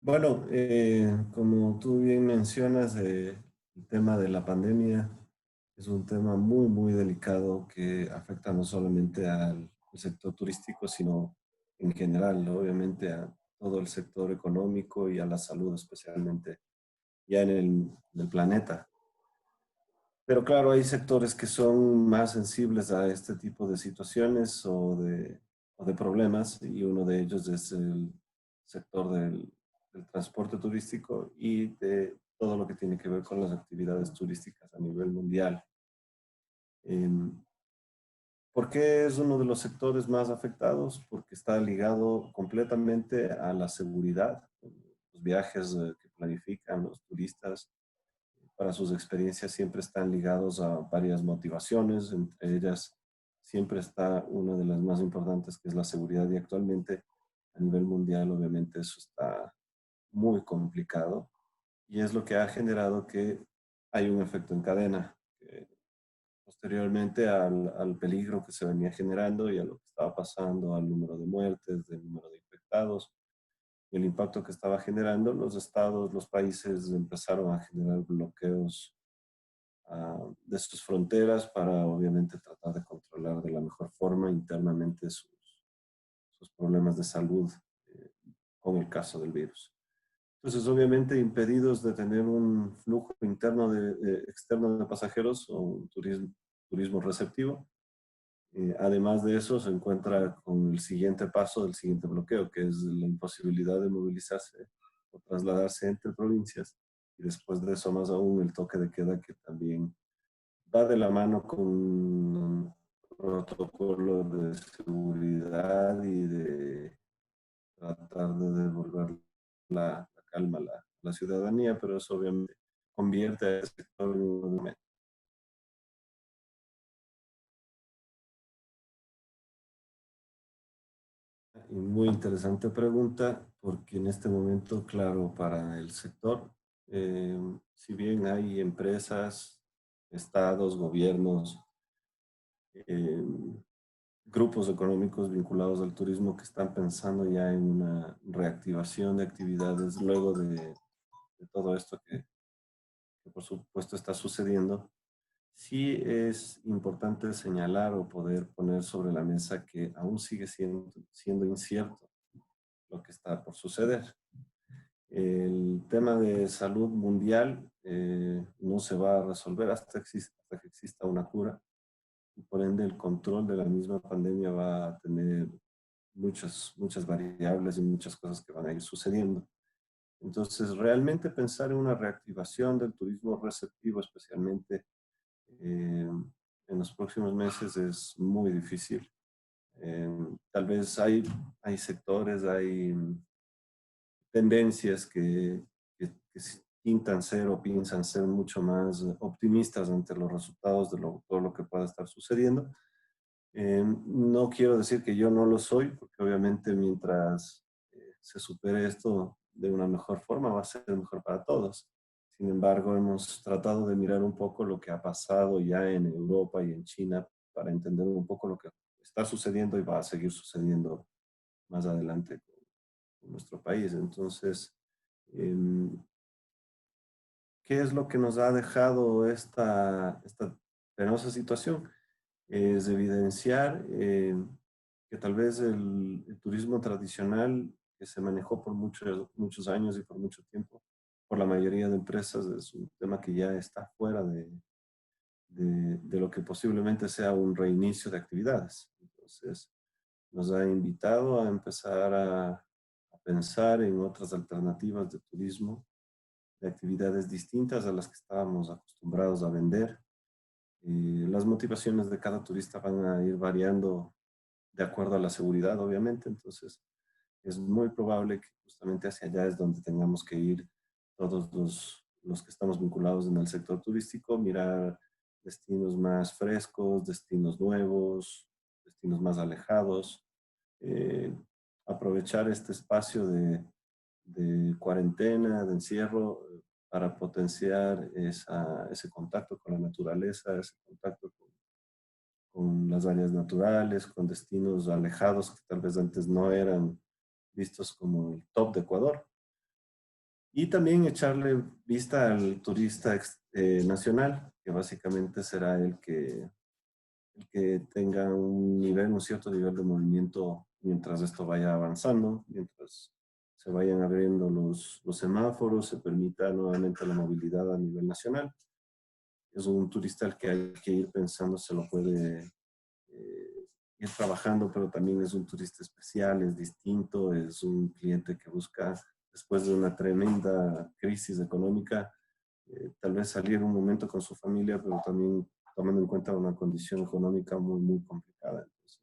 Bueno, como tú bien mencionas, el tema de la pandemia es un tema muy, muy delicado que afecta no solamente al sector turístico, sino en general, ¿no? Obviamente a todo el sector económico y a la salud, especialmente ya en el planeta. Pero claro, hay sectores que son más sensibles a este tipo de situaciones o de problemas, y uno de ellos es el sector del transporte turístico y de todo lo que tiene que ver con las actividades turísticas a nivel mundial. Em, ¿Por qué es uno de los sectores más afectados? Porque está ligado completamente a la seguridad. Los viajes que planifican los turistas para sus experiencias siempre están ligados a varias motivaciones, entre ellas siempre está una de las más importantes, que es la seguridad, y actualmente a nivel mundial obviamente eso está muy complicado, y es lo que ha generado que hay un efecto en cadena, que posteriormente al peligro que se venía generando y a lo que estaba pasando, al número de muertes, del número de infectados, y el impacto que estaba generando, los estados, los países empezaron a generar bloqueos de sus fronteras para obviamente tratar de controlar de la mejor forma internamente sus problemas de salud con el caso del virus. Entonces, obviamente, impedidos de tener un flujo interno externo de pasajeros o un turismo receptivo. Además de eso, se encuentra con el siguiente paso del siguiente bloqueo, que es la imposibilidad de movilizarse o trasladarse entre provincias. Y después de eso, más aún, el toque de queda, que también va de la mano con un protocolo de seguridad y de tratar de devolver la calma a la ciudadanía, pero eso obviamente convierte a ese sector en un elemento. Y muy interesante pregunta, porque en este momento, claro, para el sector, si bien hay empresas, estados, gobiernos, eh, grupos económicos vinculados al turismo que están pensando ya en una reactivación de actividades luego de todo esto que por supuesto está sucediendo. Sí es importante señalar o poder poner sobre la mesa que aún sigue siendo incierto lo que está por suceder. El tema de salud mundial no se va a resolver hasta que exista una cura, y por ende el control de la misma pandemia va a tener muchas variables y muchas cosas que van a ir sucediendo. Entonces, realmente pensar en una reactivación del turismo receptivo, especialmente eh, en los próximos meses, es muy difícil. Tal vez hay sectores, hay tendencias que pintan ser o piensan ser mucho más optimistas ante los resultados de todo lo que pueda estar sucediendo. No quiero decir que yo no lo soy, porque obviamente mientras se supere esto de una mejor forma va a ser mejor para todos. Sin embargo, hemos tratado de mirar un poco lo que ha pasado ya en Europa y en China para entender un poco lo que está sucediendo y va a seguir sucediendo más adelante con nuestro país. Entonces, em, ¿qué es lo que nos ha dejado esta penosa situación? Es evidenciar que tal vez el turismo tradicional, que se manejó por muchos años y por mucho tiempo por la mayoría de empresas, es un tema que ya está fuera de lo que posiblemente sea un reinicio de actividades. Entonces, nos ha invitado a empezar a pensar en otras alternativas de turismo, de actividades distintas a las que estábamos acostumbrados a vender. Las motivaciones de cada turista van a ir variando de acuerdo a la seguridad, obviamente. Entonces, es muy probable que justamente hacia allá es donde tengamos que ir todos los que estamos vinculados en el sector turístico, mirar destinos más frescos, destinos nuevos, destinos más alejados, eh, aprovechar este espacio de cuarentena, de encierro, para potenciar ese contacto con la naturaleza, ese contacto con las áreas naturales, con destinos alejados que tal vez antes no eran vistos como el top de Ecuador. Y también echarle vista al turista nacional, que básicamente será el que tenga un nivel, un cierto nivel de movimiento mientras esto vaya avanzando, mientras se vayan abriendo los semáforos, se permita nuevamente la movilidad a nivel nacional. Es un turista al que hay que ir pensando, se lo puede ir trabajando, pero también es un turista especial, es distinto, es un cliente que busca, después de una tremenda crisis económica, tal vez salir un momento con su familia, pero también tomando en cuenta una condición económica muy, muy complicada. Entonces,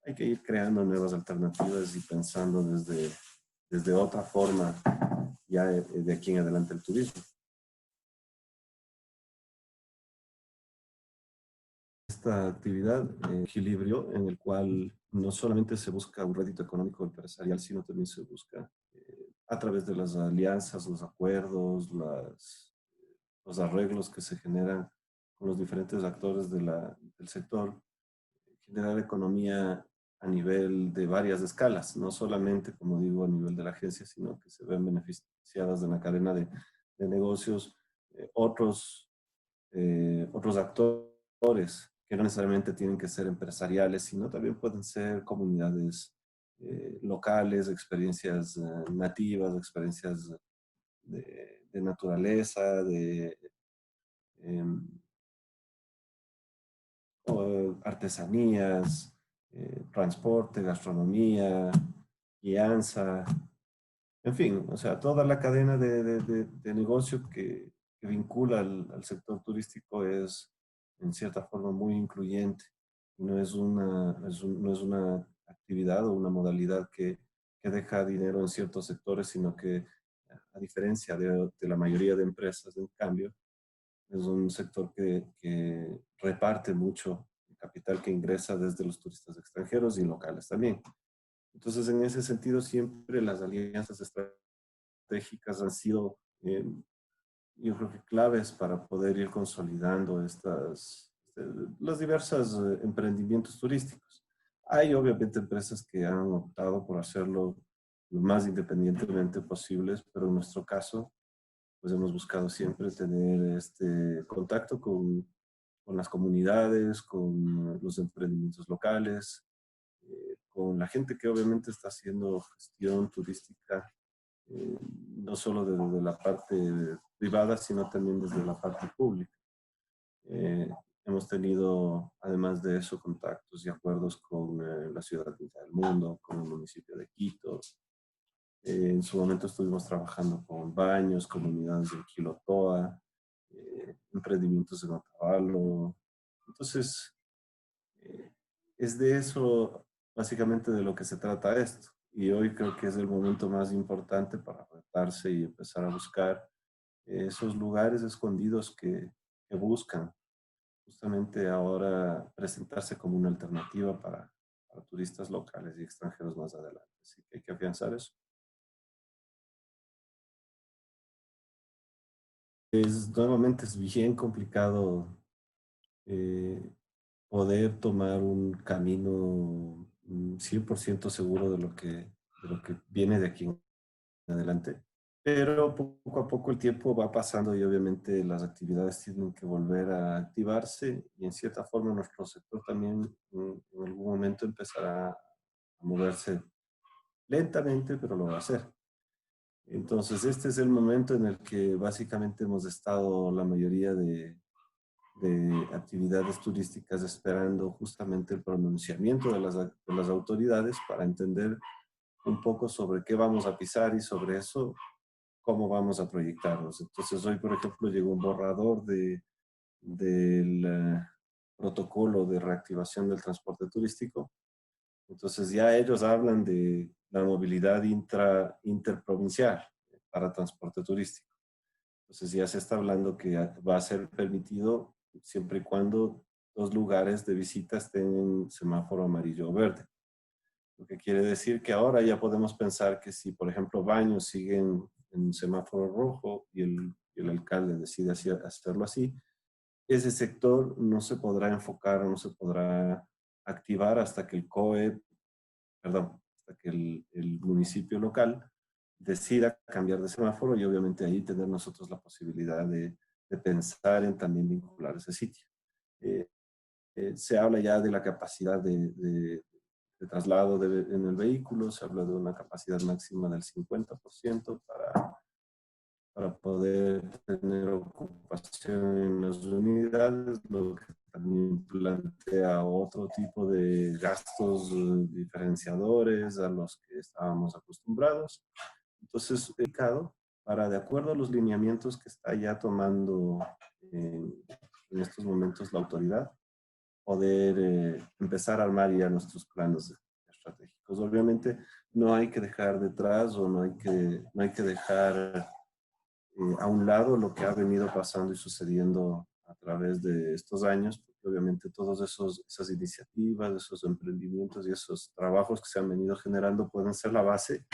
hay que ir creando nuevas alternativas y pensando desde otra forma ya de aquí en adelante el turismo. Esta actividad, equilibrio en el cual no solamente se busca un rédito económico empresarial, sino también se busca a través de las alianzas, los acuerdos, los arreglos que se generan con los diferentes actores del sector, generar economía a nivel de varias escalas, no solamente, como digo, a nivel de la agencia, sino que se ven beneficiadas de la cadena de negocios otros actores que no necesariamente tienen que ser empresariales, sino también pueden ser comunidades locales, experiencias nativas, experiencias de naturaleza, em, artesanías, transporte, gastronomía, guianza, en fin, o sea, toda la cadena de negocio que vincula al sector turístico es en cierta forma muy incluyente y no es no es una actividad o una modalidad que deja dinero en ciertos sectores, sino que a diferencia de la mayoría de empresas, en cambio, es un sector que reparte mucho el capital que ingresa desde los turistas extranjeros y locales también. Entonces, en ese sentido, siempre las alianzas estratégicas han sido, yo creo que claves para poder ir consolidando los diversos emprendimientos turísticos. Hay obviamente empresas que han optado por hacerlo lo más independientemente posibles, pero en nuestro caso, pues hemos buscado siempre tener este contacto con las comunidades, con los emprendimientos locales, con la gente que obviamente está haciendo gestión turística no solo desde la parte privada, sino también desde la parte pública. Eh, Hemos tenido, además de eso, contactos y acuerdos con la Ciudad del Mundo, con el municipio de Quito. En su momento estuvimos trabajando con baños, comunidades de Quilotoa, emprendimientos en Otavalo. Entonces, eh, es de eso básicamente de lo que se trata esto. Y hoy creo que es el momento más importante para retarse y empezar a buscar esos lugares escondidos que buscan justamente ahora presentarse como una alternativa para turistas locales y extranjeros más adelante. Así que hay que afianzar eso. Nuevamente es bien complicado eh, poder tomar un camino 100% seguro de lo que viene de aquí en adelante. Pero poco a poco el tiempo va pasando y obviamente las actividades tienen que volver a activarse y en cierta forma nuestro sector también en algún momento empezará a moverse lentamente, pero lo va a hacer. Entonces este es el momento en el que básicamente hemos estado la mayoría de actividades turísticas esperando justamente el pronunciamiento de las autoridades para entender un poco sobre qué vamos a pisar y sobre eso cómo vamos a proyectarnos. Entonces, hoy, por ejemplo, llegó un borrador del protocolo de reactivación del transporte turístico. Entonces, ya ellos hablan de la movilidad interprovincial para transporte turístico. Entonces, ya se está hablando que va a ser permitido siempre y cuando los lugares de visita estén en semáforo amarillo o verde. Lo que quiere decir que ahora ya podemos pensar que si, por ejemplo, Baños siguen en semáforo rojo y el alcalde decide hacerlo así, ese sector no se podrá enfocar, no se podrá activar hasta que el COE, perdón, hasta que el municipio local decida cambiar de semáforo y obviamente ahí tener nosotros la posibilidad de pensar en también vincular ese sitio. Eh, Se habla ya de la capacidad de traslado en el vehículo, se habla de una capacidad máxima del 50% para poder tener ocupación en las unidades, lo que también plantea otro tipo de gastos diferenciadores a los que estábamos acostumbrados. Entonces, dedicado para, de acuerdo a los lineamientos que está ya tomando en estos momentos la autoridad, poder empezar a armar ya nuestros planes estratégicos. Obviamente, no hay que dejar detrás o no hay que dejar a un lado lo que ha venido pasando y sucediendo a través de estos años, porque obviamente todas esas iniciativas, esos emprendimientos y esos trabajos que se han venido generando pueden ser la base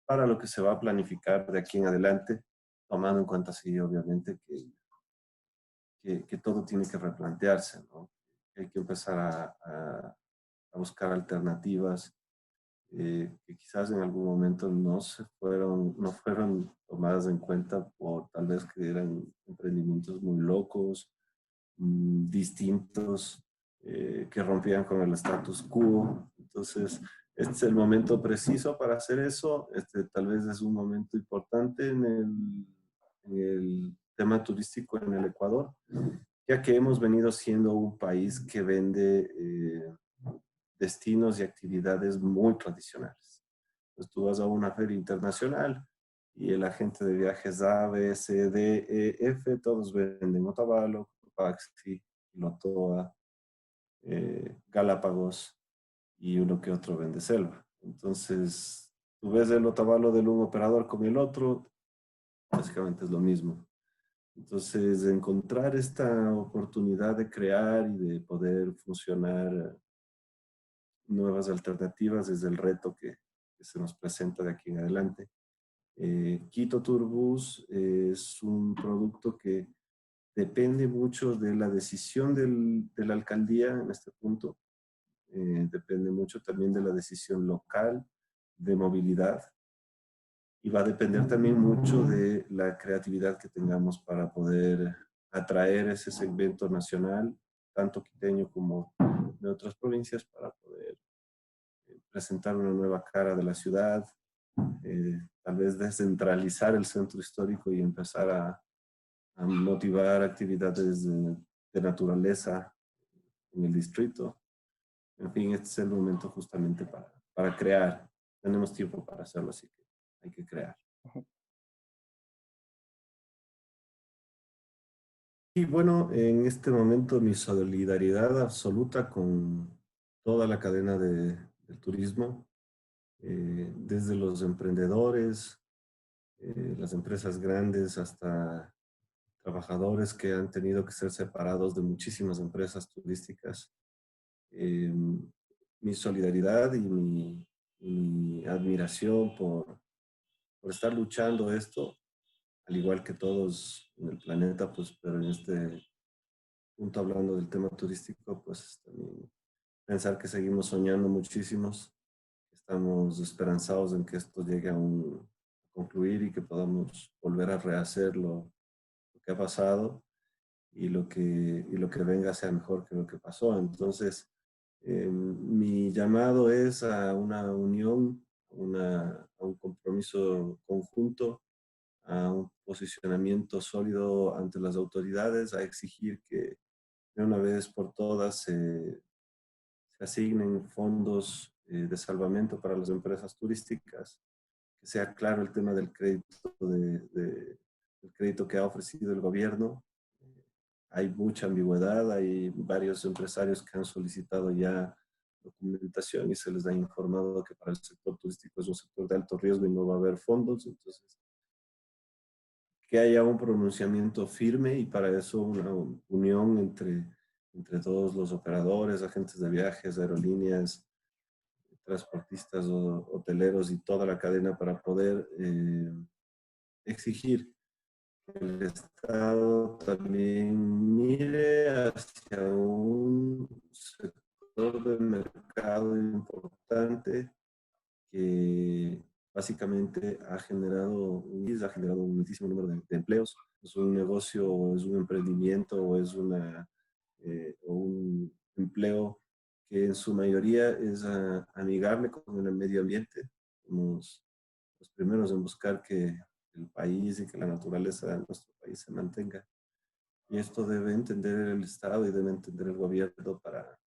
para lo que se va a planificar de aquí en adelante, tomando en cuenta, sí, obviamente, que todo tiene que replantearse, ¿no? Hay que empezar a buscar alternativas que quizás en algún momento no fueron tomadas en cuenta por tal vez que eran emprendimientos muy locos, distintos, que rompían con el status quo. Entonces, este es el momento preciso para hacer eso. Tal vez es un momento importante en el tema turístico en el Ecuador, ya que hemos venido siendo un país que vende destinos y actividades muy tradicionales. Pues tú vas a una feria internacional y el agente de viajes A, B, C, D, E, F, todos venden Otavalo, Paxi, Lotoa, Galápagos y uno que otro vende selva. Entonces, tú ves el Otavalo de un operador con el otro, básicamente es lo mismo. Entonces, encontrar esta oportunidad de crear y de poder funcionar nuevas alternativas es el reto que se nos presenta de aquí en adelante. Quito Tourbus es un producto que depende mucho de la decisión de la alcaldía en este punto. Depende mucho también de la decisión local de movilidad y va a depender también mucho de la creatividad que tengamos para poder atraer ese segmento nacional, tanto quiteño como de otras provincias, para poder presentar una nueva cara de la ciudad, tal vez descentralizar el centro histórico y empezar a motivar actividades de naturaleza en el distrito. En fin, este es el momento justamente para crear. Tenemos tiempo para hacerlo, así que hay que crear. Y bueno, en este momento mi solidaridad absoluta con toda la cadena del turismo, desde los emprendedores, las empresas grandes hasta trabajadores que han tenido que ser separados de muchísimas empresas turísticas. Eh, Mi solidaridad y mi admiración por estar luchando esto, al igual que todos en el planeta, pues, pero en este punto hablando del tema turístico, pues también pensar que seguimos soñando muchísimos, estamos esperanzados en que esto llegue a concluir y que podamos volver a rehacer lo que ha pasado y lo que venga sea mejor que lo que pasó. Entonces, mi llamado es a una unión, a un compromiso conjunto, a un posicionamiento sólido ante las autoridades, a exigir que de una vez por todas se asignen fondos de salvamento para las empresas turísticas, que sea claro el tema del crédito, del crédito que ha ofrecido el gobierno. Hay mucha ambigüedad, hay varios empresarios que han solicitado ya documentación y se les ha informado que para el sector turístico es un sector de alto riesgo y no va a haber fondos. Entonces, que haya un pronunciamiento firme y para eso una unión entre todos los operadores, agentes de viajes, aerolíneas, transportistas, hoteleros y toda la cadena para poder exigir que el Estado también mire hacia un sector de mercado importante que básicamente ha generado un altísimo número de empleos. Es un negocio, es un emprendimiento o es o un empleo que en su mayoría es amigable con el medio ambiente. Somos los primeros en buscar que el país y que la naturaleza de nuestro país se mantenga. Y esto debe entender el Estado y debe entender el gobierno para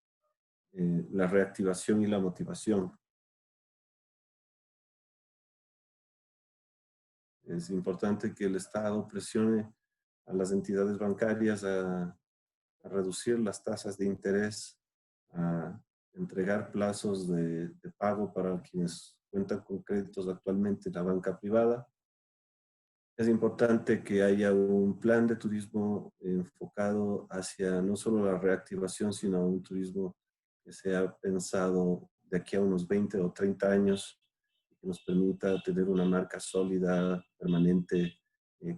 la reactivación y la motivación. Es importante que el Estado presione a las entidades bancarias a reducir las tasas de interés, a entregar plazos de pago para quienes cuentan con créditos actualmente en la banca privada. Es importante que haya un plan de turismo enfocado hacia no solo la reactivación, sino un turismo que sea pensado de aquí a unos 20 o 30 años y que nos permita tener una marca sólida, permanente,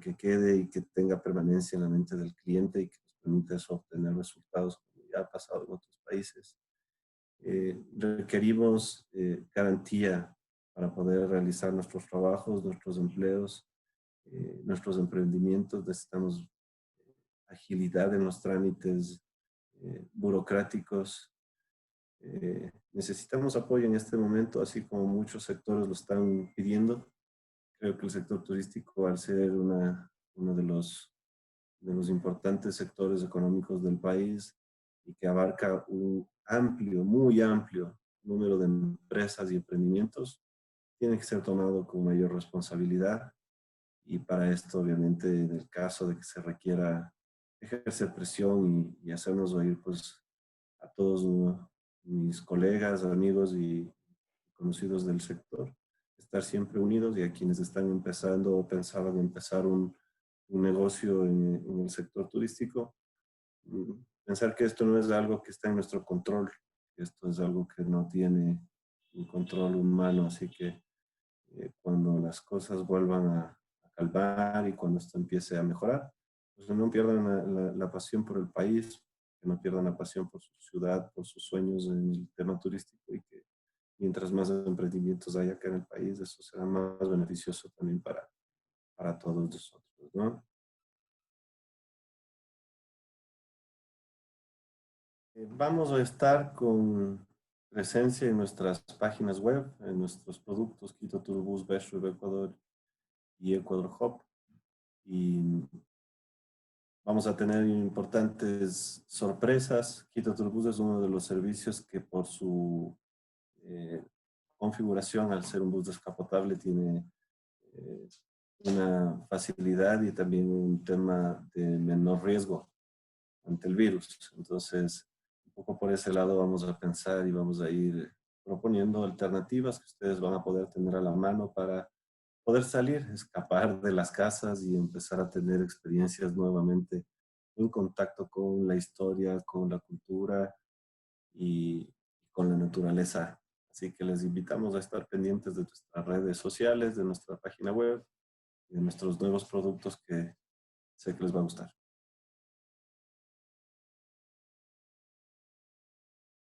que quede y que tenga permanencia en la mente del cliente y que nos permita eso obtener resultados como ya ha pasado en otros países. Requerimos garantía para poder realizar nuestros trabajos, nuestros empleos, nuestros emprendimientos. Necesitamos agilidad en los trámites burocráticos. Necesitamos apoyo en este momento, así como muchos sectores lo están pidiendo. Creo que el sector turístico, al ser uno de los importantes sectores económicos del país y que abarca un amplio, muy amplio número de empresas y emprendimientos, tiene que ser tomado con mayor responsabilidad. Y para esto, obviamente, en el caso de que se requiera ejercer presión y hacernos oír, pues, a todos mis colegas, amigos y conocidos del sector, estar siempre unidos y a quienes están empezando o pensaban empezar un negocio en el sector turístico, pensar que esto no es algo que está en nuestro control, que esto es algo que no tiene un control humano, así que cuando las cosas vuelvan a calmar y cuando esto empiece a mejorar, pues no pierdan la pasión por el país, que no pierdan la pasión por su ciudad, por sus sueños en el tema turístico y que mientras más emprendimientos haya acá en el país, eso será más beneficioso también para todos nosotros, ¿no? Vamos a estar con presencia en nuestras páginas web, en nuestros productos Quito Turbus, Beshrew Ecuador y Ecuador Hub. Y vamos a tener importantes sorpresas. Quito Turbus es uno de los servicios que por su eh, configuración, al ser un bus descapotable, tiene eh, una facilidad y también un tema de menor riesgo ante el virus. Entonces, un poco por ese lado vamos a pensar y vamos a ir proponiendo alternativas que ustedes van a poder tener a la mano para poder salir, escapar de las casas y empezar a tener experiencias nuevamente en contacto con la historia, con la cultura y con la naturaleza. Así que les invitamos a estar pendientes de nuestras redes sociales, de nuestra página web y de nuestros nuevos productos que sé que les va a gustar.